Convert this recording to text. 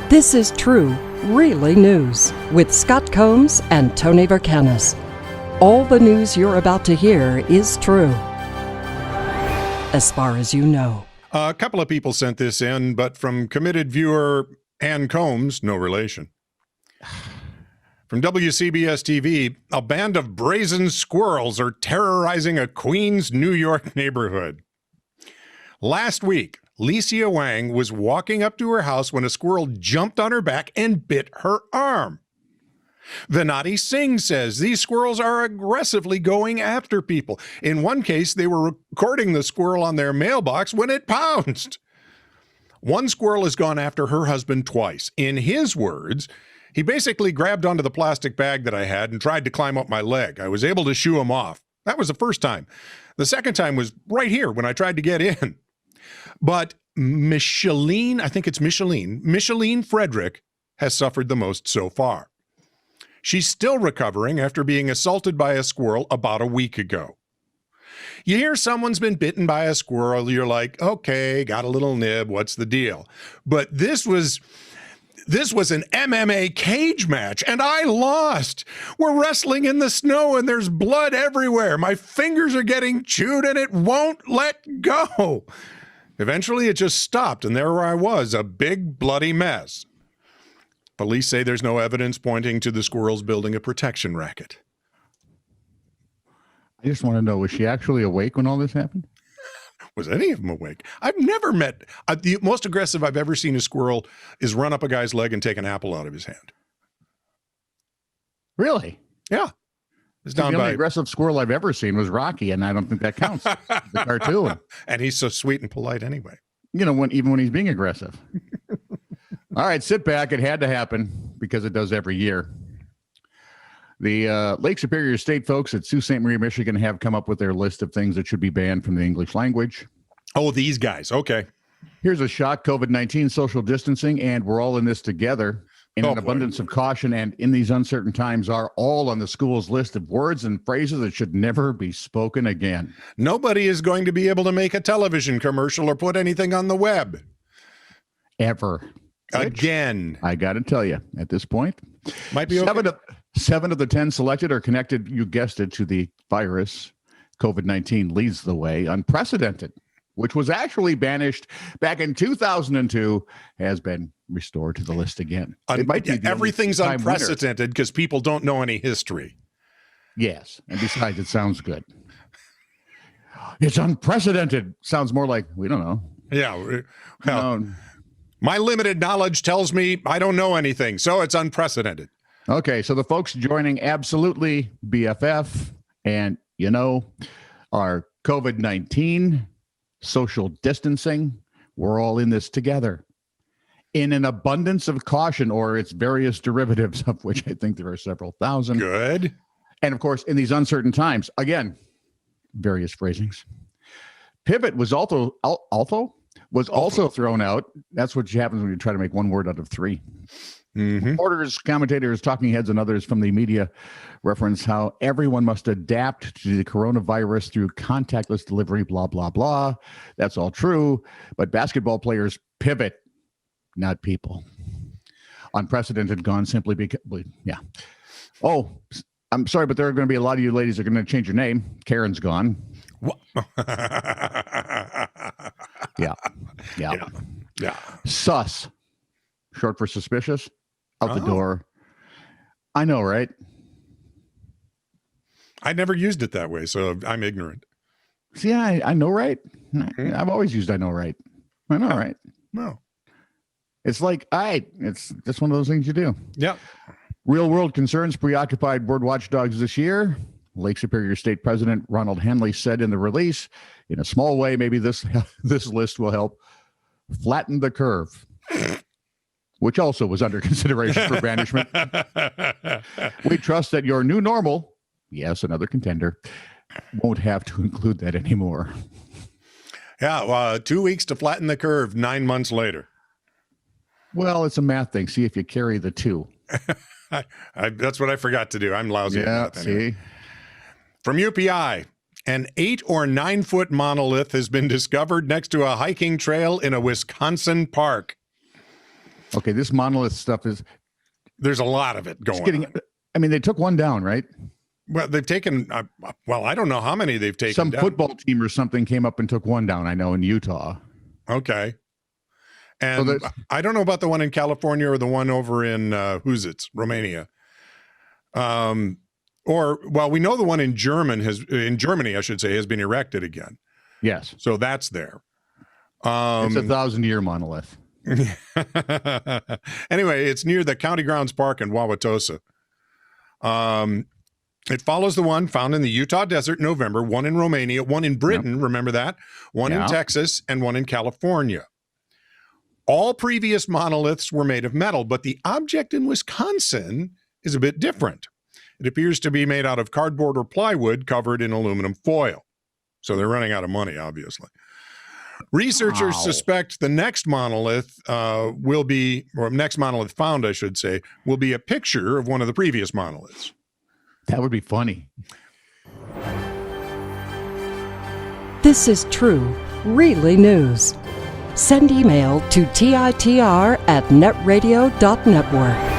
This is true, really news with Scott Combs and Tony Verkinnes. All the news you're about to hear is true, as far as you know. A couple of people sent this in, but from committed viewer Ann Combs, no relation. From WCBS TV, a band of brazen squirrels are terrorizing a Queens, New York neighborhood. Last week, Licia Wang was walking up to her house when a squirrel jumped on her back and bit her arm. Vinati Singh says these squirrels are aggressively going after people. In one case, they were recording the squirrel on their mailbox when it pounced. One squirrel has gone after her husband twice. In his words, he basically grabbed onto the plastic bag that I had and tried to climb up my leg. I was able to shoo him off. That was the first time. The second time was right here when I tried to get in. But Micheline, I think it's Micheline Frederick has suffered the most so far. She's still recovering after being assaulted by a squirrel about a week ago. You hear someone's been bitten by a squirrel, you're like, okay, got a little nib, what's the deal? But this was an MMA cage match, and I lost. We're wrestling in the snow, and there's blood everywhere. My fingers are getting chewed, and it won't let go. Eventually, it just stopped, and there I was, a big, bloody mess. Police say there's no evidence pointing to the squirrels building a protection racket. I just want to know, was she actually awake when all this happened? Was any of them awake? I've never met, the most aggressive I've ever seen a squirrel is run up a guy's leg and take an apple out of his hand. Really? Yeah. It's The down only by, aggressive squirrel I've ever seen was Rocky, and I don't think that counts. The cartoon. and he's so sweet and polite anyway. You know, even when he's being aggressive. All right, sit back. It had to happen because it does every year. The Lake Superior State folks at Sault Ste. Marie, Michigan have come up with their list of things that should be banned from the English language. Oh, these guys. Okay. Here's a shock: COVID-19, social distancing, and we're all in this together. In an abundance of caution and in these uncertain times are all on the school's list of words and phrases that should never be spoken again. Nobody is going to be able to make a television commercial or put anything on the web. Ever. Again. I got to tell you, at this point, Might be okay. Seven of the 10 selected are connected, you guessed it, to the virus. COVID-19 leads the way. Unprecedented, which was actually banished back in 2002, has been restored to the list again. It might be everything's unprecedented because people don't know any history. Yes, and besides, it sounds good. It's unprecedented. Sounds more like, we don't know. Yeah. Well, my limited knowledge tells me I don't know anything, so it's unprecedented. Okay, so the folks joining absolutely BFF and, our COVID-19, social distancing, we're all in this together. In an abundance of caution, or its various derivatives, of which I think there are several thousand. Good. And of course, in these uncertain times, again, various phrasings. Pivot was also thrown out. That's what happens when you try to make one word out of three. Mm-hmm. Reporters, commentators, talking heads, and others from the media reference how everyone must adapt to the coronavirus through contactless delivery, blah, blah, blah. That's all true. But basketball players pivot, not people. Unprecedented, gone simply because, yeah. Oh, I'm sorry, but there are going to be a lot of you ladies that are going to change your name. Karen's gone. Yeah. Sus, short for suspicious, out the door. I know, right? I never used it that way, so I'm ignorant. See, I know, right? I've always used I know, right? I know, right? No. It's like, it's just one of those things you do. Yeah. Real world concerns preoccupied bird watchdogs this year. Lake Superior State President Ronald Henley said in the release, in a small way, maybe this list will help flatten the curve, which also was under consideration for banishment. We trust that your new normal, yes, another contender, won't have to include that anymore. Yeah, 2 weeks to flatten the curve, 9 months later. Well, it's a math thing. See if you carry the two. That's what I forgot to do. I'm lousy at math. Anyway. See? From UPI, an 8 or 9 foot monolith has been discovered next to a hiking trail in a Wisconsin park. Okay, this monolith stuff is... There's a lot of it going on. I mean, they took one down, right? Well, they've taken, I don't know how many they've taken Some down. football team or something came up and took one down, I know, in Utah. Okay. And I don't know about the one in California or the one over in, Romania. We know the one in Germany, I should say, has been erected again. Yes. So that's there. It's a 1,000-year monolith. Anyway, it's near the County Grounds Park in Wauwatosa. It follows the one found in the Utah desert in November, one in Romania, one in Britain, remember that, one in Texas, and one in California. All previous monoliths were made of metal, but the object in Wisconsin is a bit different. It appears to be made out of cardboard or plywood covered in aluminum foil. So they're running out of money, obviously. Researchers suspect the next monolith next monolith found, I should say, will be a picture of one of the previous monoliths. That would be funny. This is true, really news. Send email to TITR@netradio.network.